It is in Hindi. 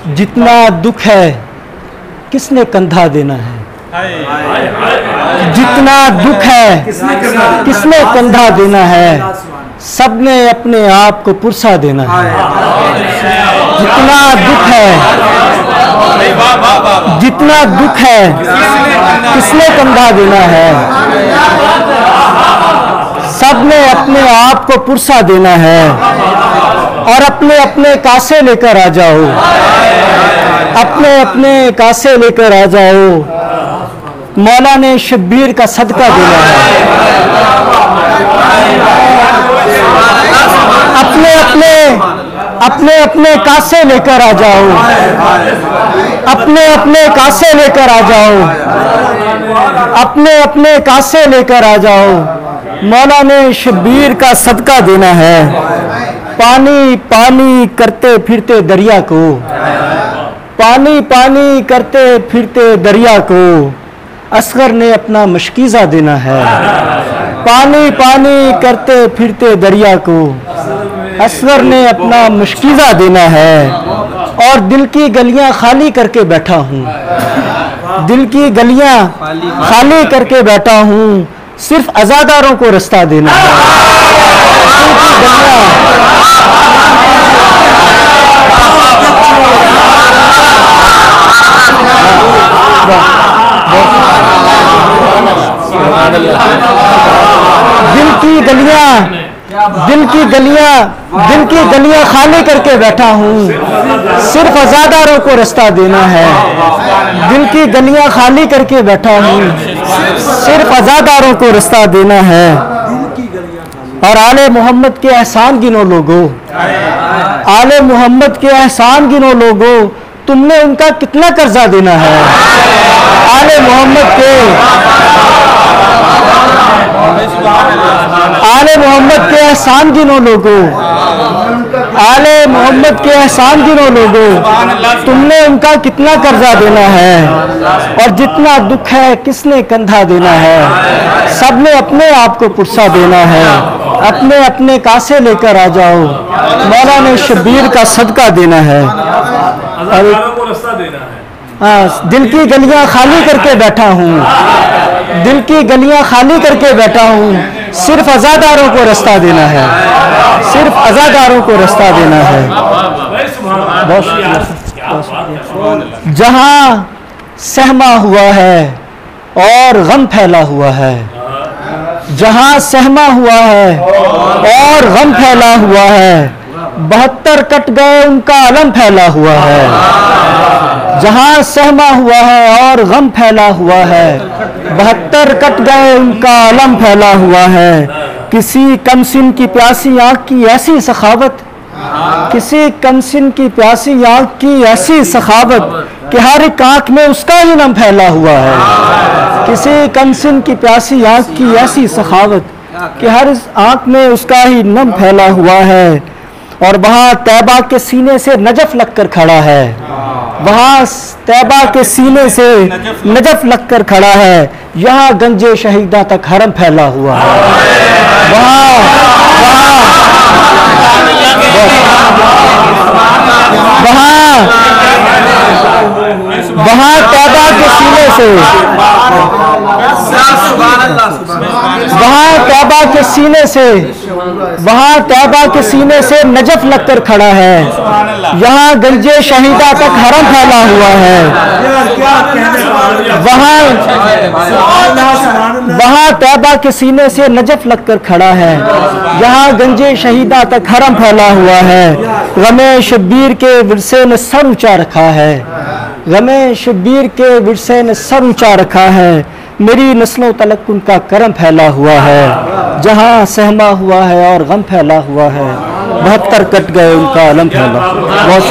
जितना दुख है किसने कंधा देना है, जितना दुख है किसने कंधा देना है, सबने अपने आप को पुरसा देना है। जितना दुख है, जितना दुख है किसने कंधा देना है, सबने अपने आप को पुरसा देना है। और अपने अपने कासे लेकर आ जाओ, अपने अपने कासे लेकर आ जाओ, मौला ने शब्बीर का सदका देना है। अपने अपने अपने अपने कासे लेकर आ जाओ, अपने अपने कासे लेकर आ जाओ, अपने अपने कासे लेकर आ जाओ, मौला ने शब्बीर का सदका देना है। पानी पानी करते फिरते दरिया को, पानी पानी करते फिरते दरिया को, असगर ने अपना मशकीज़ा देना है। पानी पानी करते फिरते दरिया को, असगर ने अपना मशकीज़ा देना है। और दिल की गलियां खाली करके बैठा हूँ, दिल की गलियां खाली करके बैठा हूँ, सिर्फ अज़ादारों को रास्ता देना है। दिल की गलियां खाली करके बैठा हूँ, सिर्फ अज़ादारों को रास्ता देना है। दिल की गलियां खाली करके बैठा हूँ, सिर्फ अज़ादारों को रास्ता देना है। और आले मोहम्मद के एहसान गिनो लोगों, आले मोहम्मद के एहसान गिनो लोगों, तुमने उनका कितना कर्जा देना है। आले मोहम्मद के, आले मोहम्मद के एहसान गिनो लोगों, आले मोहम्मद के एहसान गिनो लोगों, तुमने उनका कितना कर्जा देना है। और जितना दुख है किसने कंधा देना है, सबने अपने आप को पुरसा देना है। अपने अपने कासे लेकर आ जाओ, मौला ने शब्बीर का सदका देना है। हाँ, दिल की गलियां खाली करके बैठा हूँ, दिल की गलियां खाली करके बैठा हूँ, सिर्फ अज़ादारों को रास्ता देना है, सिर्फ अज़ादारों को रास्ता देना है। जहाँ सहमा हुआ है और गम फैला हुआ है, जहाँ सहमा हुआ है और गम फैला हुआ है, 72 कट गए उनका अलम फैला हुआ है। जहाँ सहमा हुआ है और गम फैला हुआ है, 72 कट गए उनका अलम फैला हुआ है। किसी कमसिन की प्यासी आँख की ऐसी सखावत, किसी कमसिन की प्यासी आँख की ऐसी सखावत कि हर एक आँख में उसका ही नाम फैला हुआ है। किसी कमसिन की प्यासी आँख की ऐसी सखावत कि हर आँख में उसका ही नाम फैला हुआ है। और वहाँ तैबा के सीने से नजफ लगकर खड़ा है, वहाँ तैबा के सीने से नजफ लगकर खड़ा है। यहाँ गंजे शहीदा तक हरम फैला हुआ है। वहाँ तैबा के सीने से, वहाँ तैबा के सीने से, वहाँ तैबा के सीने से नजफ लगकर खड़ा है। यहाँ गंजे शहीदा तक हरम फैला हुआ है। वहाँ तैबा के सीने से नजफ लगकर खड़ा है। यहाँ गंजे शहीदा तक हरम फैला हुआ है। गमे शब्बीर के विरसे ने सर ऊंचा रखा है, गमे शब्बीर के विरसे ने सर ऊंचा रखा है। मेरी नस्लों तलक उनका करम फैला हुआ है। जहाँ सहमा हुआ है और गम फैला हुआ है, 72 कट गए उनका अलम फैला। बहुत